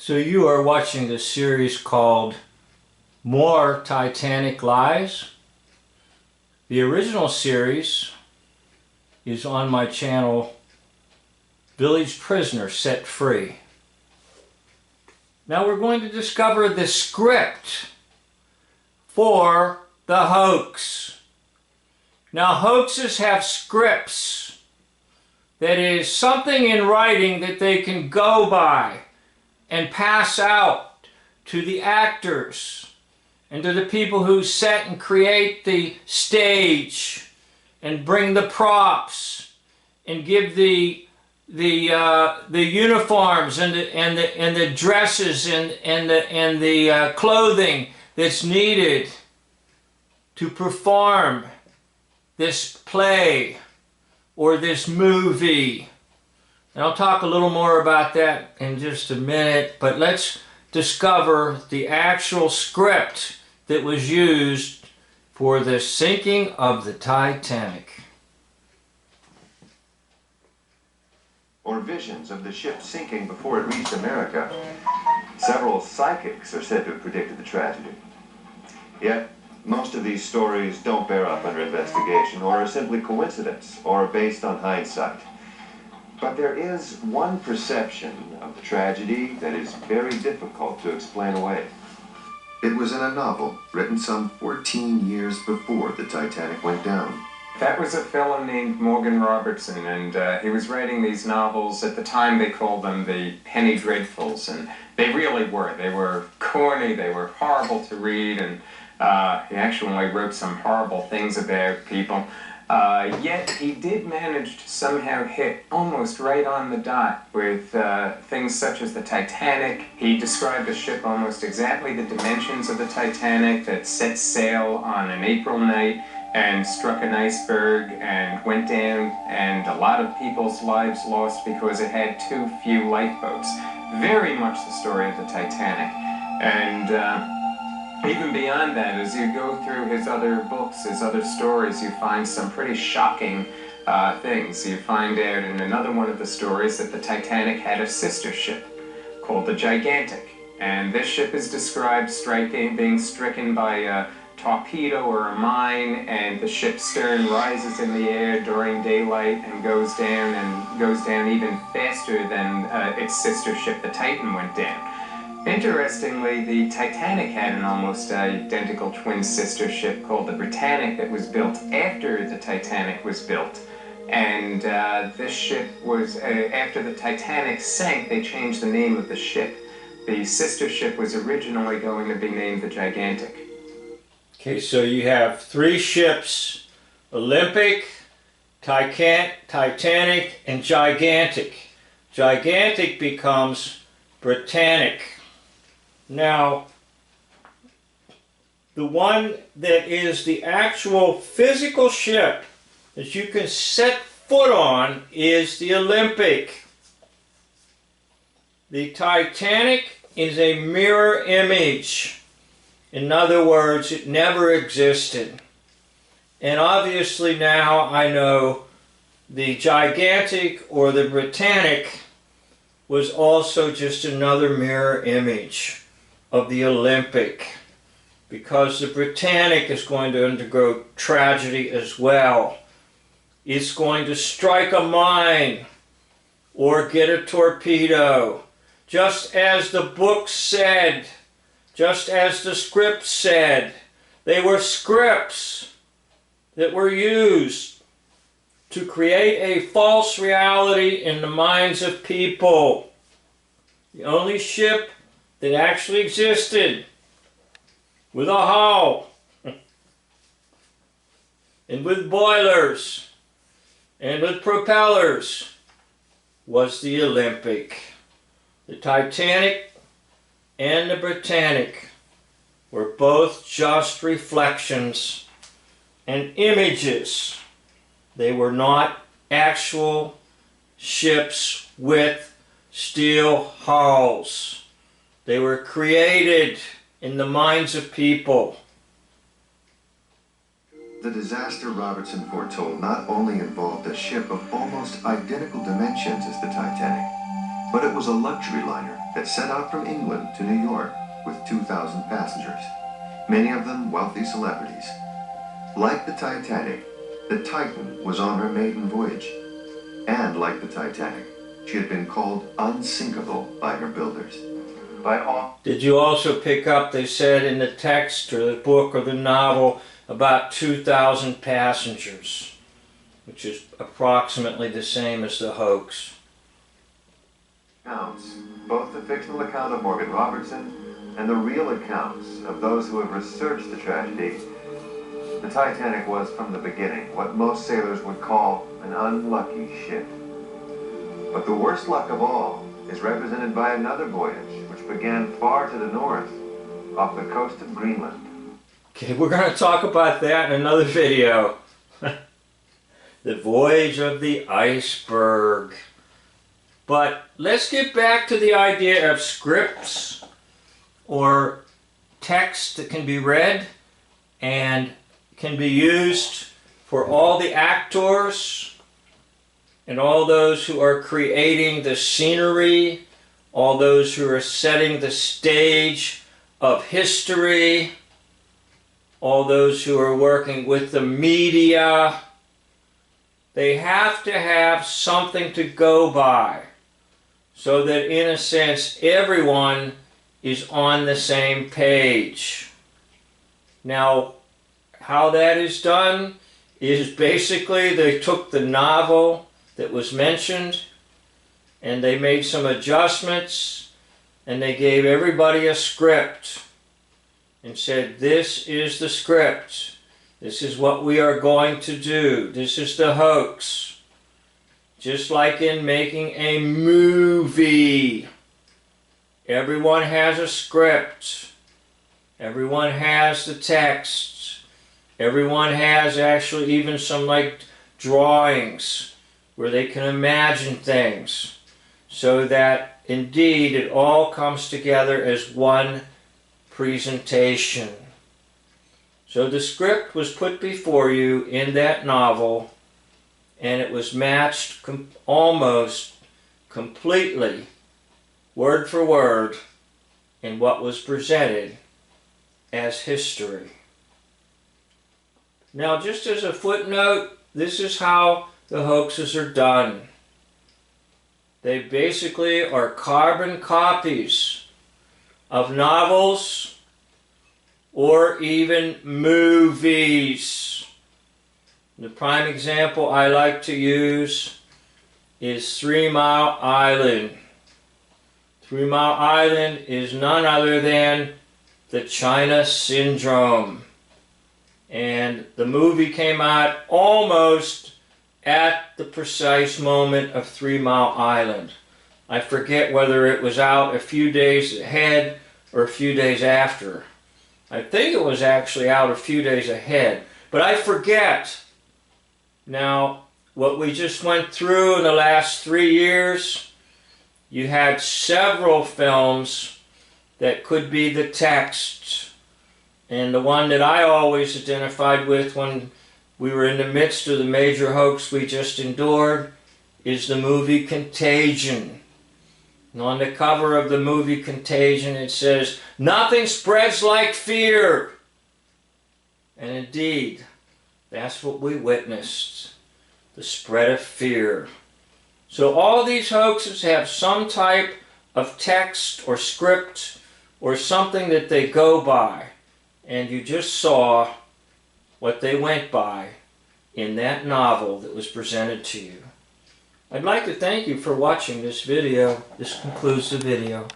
So you are watching this series called More Titanic Lies. The original series is on my channel, Village Prisoner Set Free. Now we're going to discover the script for the hoax. Now hoaxes have scripts. That is something in writing that they can go by and pass out to the actors and to the people who set and create the stage and bring the props and give the uniforms and the dresses and the clothing that's needed to perform this play or this movie. And I'll talk a little more about that in just a minute, but let's discover the actual script that was used for the sinking of the Titanic. Or visions of the ship sinking before it reached America. Several psychics are said to have predicted the tragedy. Yet, most of these stories don't bear up under investigation, or are simply coincidence, or are based on hindsight. But there is one perception of the tragedy that is very difficult to explain away. It was in a novel written some 14 years before the Titanic went down. That was a fellow named Morgan Robertson, and he was writing these novels. At the time they called them the penny dreadfuls, and they really were. They were corny, they were horrible to read, and he actually wrote some horrible things about people. Yet he did manage to somehow hit almost right on the dot with things such as the Titanic. He described the ship almost exactly the dimensions of the Titanic that set sail on an April night and struck an iceberg and went down, and a lot of people's lives lost because it had too few lifeboats. Very much the story of the Titanic. And even beyond that, as you go through his other books, his other stories, you find some pretty shocking things. You find out in another one of the stories that the Titanic had a sister ship called the Gigantic. And this ship is described being stricken by a torpedo or a mine, and the ship's stern rises in the air during daylight and goes down even faster than its sister ship, the Titan, went down. Interestingly, the Titanic had an almost identical twin sister ship called the Britannic that was built after the Titanic was built. And this ship was, after the Titanic sank, they changed the name of the ship. The sister ship was originally going to be named the Gigantic. Okay, so you have three ships: Olympic, Titanic, and Gigantic. Gigantic becomes Britannic. Now, the one that is the actual physical ship that you can set foot on is the Olympic. The Titanic is a mirror image. In other words, it never existed. And obviously now I know the Gigantic or the Britannic was also just another mirror image of the Olympic, because the Britannic is going to undergo tragedy as well. It's going to strike a mine or get a torpedo, just as the book said, just as the script said. They were scripts that were used to create a false reality in the minds of people. The only ship that actually existed with a hull and with boilers and with propellers was the Olympic. The Titanic and the Britannic were both just reflections and images. They were not actual ships with steel hulls. They were created in the minds of people. The disaster Robertson foretold not only involved a ship of almost identical dimensions as the Titanic, But it was a luxury liner that set out from England to New York with 2,000 passengers, many of them wealthy celebrities. Like the Titanic, the Titan was on her maiden voyage. And like the Titanic, she had been called unsinkable by her builders. By all. Did you also pick up, they said in the text or the book or the novel, about 2,000 passengers, which is approximately the same as the Hoax. Accounts, both the fictional account of Morgan Robertson and the real accounts of those who have researched the tragedy, the Titanic was from the beginning what most sailors would call an unlucky ship. But the worst luck of all is represented by another voyage which began far to the north, off the coast of Greenland. Okay, we're going to talk about that in another video. The voyage of the iceberg. But let's get back to the idea of scripts or text that can be read and can be used for all the actors and all those who are creating the scenery, all those who are setting the stage of history, all those who are working with the media. They have to have something to go by so that, in a sense, everyone is on the same page. Now, how that is done is basically they took the novel that was mentioned and they made some adjustments and they gave everybody a script and said, this is the script. This is what we are going to do. This is the hoax. Just like in making a movie. Everyone has a script. Everyone has the text. Everyone has actually even some like drawings where they can imagine things so that indeed it all comes together as one presentation. So the script was put before you in that novel and it was matched almost completely, word for word, in what was presented as history. Now, just as a footnote, this is how the hoaxes are done. They basically are carbon copies of novels or even movies. The prime example I like to use is 3 Mile Island. 3 Mile Island is none other than the China Syndrome. And the movie came out almost at the precise moment of 3 Mile Island. I forget whether it was out a few days ahead or a few days after. I think it was actually out a few days ahead, but I forget. Now, what we just went through in the last 3 years, you had several films that could be the text. And the one that I always identified with when we were in the midst of the major hoax we just endured is the movie Contagion. And on the cover of the movie Contagion it says, "Nothing spreads like fear." And indeed, that's what we witnessed, the spread of fear. So all these hoaxes have some type of text or script or something that they go by. And you just saw what they went by in that novel that was presented to you. I'd like to thank you for watching this video. This concludes the video.